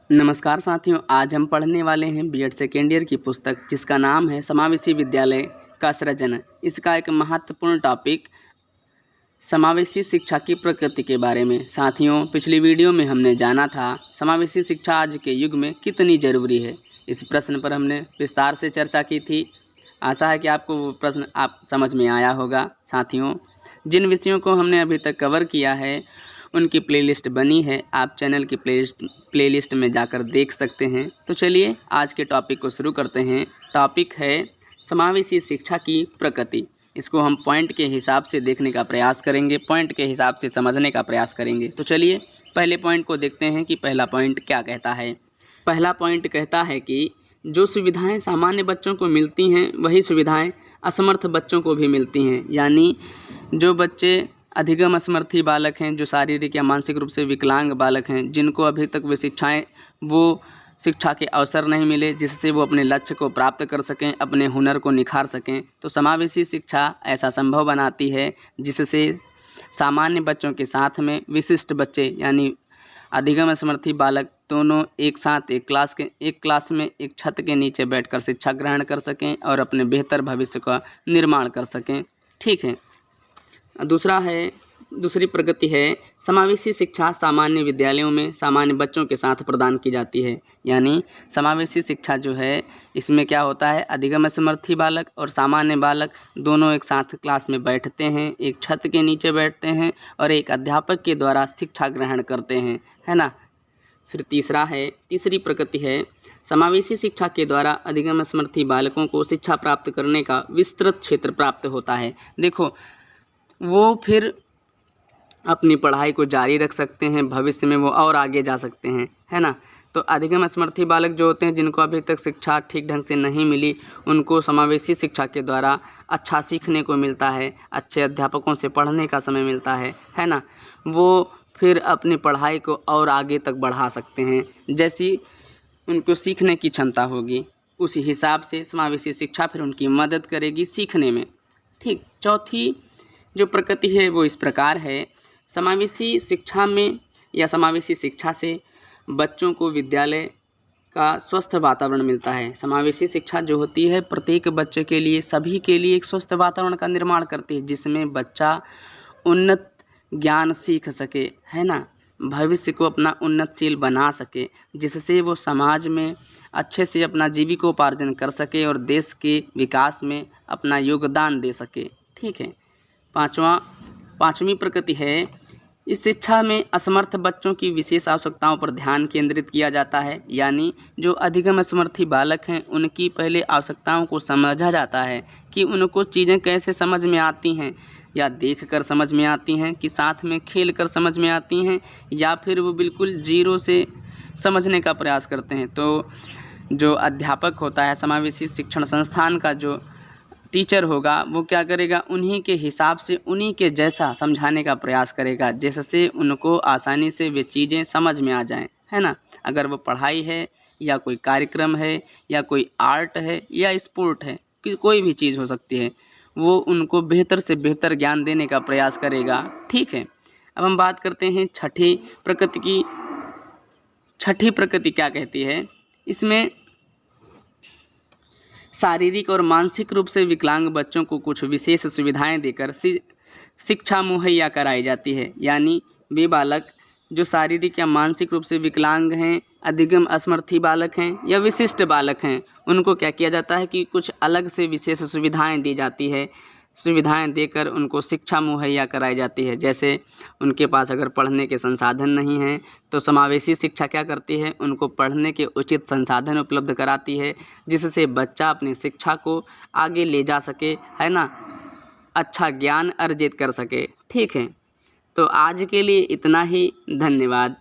नमस्कार साथियों, आज हम पढ़ने वाले हैं बीएड सेकेंड ईयर की पुस्तक जिसका नाम है समावेशी विद्यालय का सृजन। इसका एक महत्वपूर्ण टॉपिक समावेशी शिक्षा की प्रकृति के बारे में। साथियों, पिछली वीडियो में हमने जाना था समावेशी शिक्षा आज के युग में कितनी ज़रूरी है। इस प्रश्न पर हमने विस्तार से चर्चा की थी। आशा है कि आपको वो प्रश्न समझ में आया होगा। साथियों, जिन विषयों को हमने अभी तक कवर किया है उनकी प्लेलिस्ट बनी है, आप चैनल की प्लेलिस्ट में जाकर देख सकते हैं। तो चलिए आज के टॉपिक को शुरू करते हैं। टॉपिक है समावेशी शिक्षा की प्रकृति। इसको हम पॉइंट के हिसाब से देखने का प्रयास करेंगे, पॉइंट के हिसाब से समझने का प्रयास करेंगे। तो चलिए पहले पॉइंट को देखते हैं कि पहला पॉइंट क्या कहता है। पहला पॉइंट कहता है कि जो सुविधाएं सामान्य बच्चों को मिलती हैं वही सुविधाएं असमर्थ बच्चों को भी मिलती हैं। यानी जो बच्चे अधिगम असमर्थी बालक हैं, जो शारीरिक या मानसिक रूप से विकलांग बालक हैं, जिनको अभी तक वो शिक्षा के अवसर नहीं मिले जिससे वो अपने लक्ष्य को प्राप्त कर सकें, अपने हुनर को निखार सकें, तो समावेशी शिक्षा ऐसा संभव बनाती है जिससे सामान्य बच्चों के साथ में विशिष्ट बच्चे यानी अधिगम असमर्थी बालक दोनों एक साथ एक क्लास में एक छत के नीचे बैठकर शिक्षा ग्रहण कर सकें और अपने बेहतर भविष्य का निर्माण कर सकें। ठीक है। दूसरी प्रगति है समावेशी शिक्षा सामान्य विद्यालयों में सामान्य बच्चों के साथ प्रदान की जाती है। यानी समावेशी शिक्षा जो है इसमें क्या होता है, अधिगम असमर्थी बालक और सामान्य बालक दोनों एक साथ क्लास में बैठते हैं, एक छत के नीचे बैठते हैं और एक अध्यापक के द्वारा शिक्षा ग्रहण करते हैं, है ना। फिर तीसरी प्रगति है समावेशी शिक्षा के द्वारा अधिगम असमर्थी बालकों को शिक्षा प्राप्त करने का विस्तृत क्षेत्र प्राप्त होता है। देखो, वो फिर अपनी पढ़ाई को जारी रख सकते हैं, भविष्य में वो और आगे जा सकते हैं, है ना। तो अधिगम असमर्थी बालक जो होते हैं जिनको अभी तक शिक्षा ठीक ढंग से नहीं मिली, उनको समावेशी शिक्षा के द्वारा अच्छा सीखने को मिलता है, अच्छे अध्यापकों से पढ़ने का समय मिलता है ना। वो फिर अपनी पढ़ाई को और आगे तक बढ़ा सकते हैं, जैसी उनको सीखने की क्षमता होगी उसी हिसाब से समावेशी शिक्षा फिर उनकी मदद करेगी सीखने में। ठीक। चौथी जो प्रकृति है वो इस प्रकार है, समावेशी शिक्षा में या समावेशी शिक्षा से बच्चों को विद्यालय का स्वस्थ वातावरण मिलता है। समावेशी शिक्षा जो होती है प्रत्येक बच्चे के लिए, सभी के लिए एक स्वस्थ वातावरण का निर्माण करती है जिसमें बच्चा उन्नत ज्ञान सीख सके, है ना, भविष्य को अपना उन्नतशील बना सके, जिससे वो समाज में अच्छे से अपना जीविकोपार्जन कर सके और देश के विकास में अपना योगदान दे सके। ठीक है। पांचवी प्रकृति है, इस शिक्षा में असमर्थ बच्चों की विशेष आवश्यकताओं पर ध्यान केंद्रित किया जाता है। यानी जो अधिगम असमर्थी बालक हैं उनकी पहले आवश्यकताओं को समझा जाता है कि उनको चीज़ें कैसे समझ में आती हैं, या देख कर समझ में आती हैं कि साथ में खेल कर समझ में आती हैं, या फिर वो बिल्कुल जीरो से समझने का प्रयास करते हैं। तो जो अध्यापक होता है, समावेशी शिक्षण संस्थान का जो टीचर होगा, वो क्या करेगा, उन्हीं के हिसाब से उन्हीं के जैसा समझाने का प्रयास करेगा जिससे उनको आसानी से वे चीज़ें समझ में आ जाएं, है ना। अगर वो पढ़ाई है या कोई कार्यक्रम है या कोई आर्ट है या स्पोर्ट है, कि कोई भी चीज़ हो सकती है, वो उनको बेहतर से बेहतर ज्ञान देने का प्रयास करेगा। ठीक है। अब हम बात करते हैं छठी प्रकृति की। छठी प्रकृति क्या कहती है, इसमें शारीरिक और मानसिक रूप से विकलांग बच्चों को कुछ विशेष सुविधाएं देकर शिक्षा मुहैया कराई जाती है। यानी वे बालक जो शारीरिक या मानसिक रूप से विकलांग हैं, अधिगम असमर्थी बालक हैं या विशिष्ट बालक हैं, उनको क्या किया जाता है कि कुछ अलग से विशेष सुविधाएं दी जाती है। सुविधाएं देकर उनको शिक्षा मुहैया कराई जाती है। जैसे उनके पास अगर पढ़ने के संसाधन नहीं हैं तो समावेशी शिक्षा क्या करती है, उनको पढ़ने के उचित संसाधन उपलब्ध कराती है जिससे बच्चा अपनी शिक्षा को आगे ले जा सके, है ना, अच्छा ज्ञान अर्जित कर सके। ठीक है। तो आज के लिए इतना ही। धन्यवाद।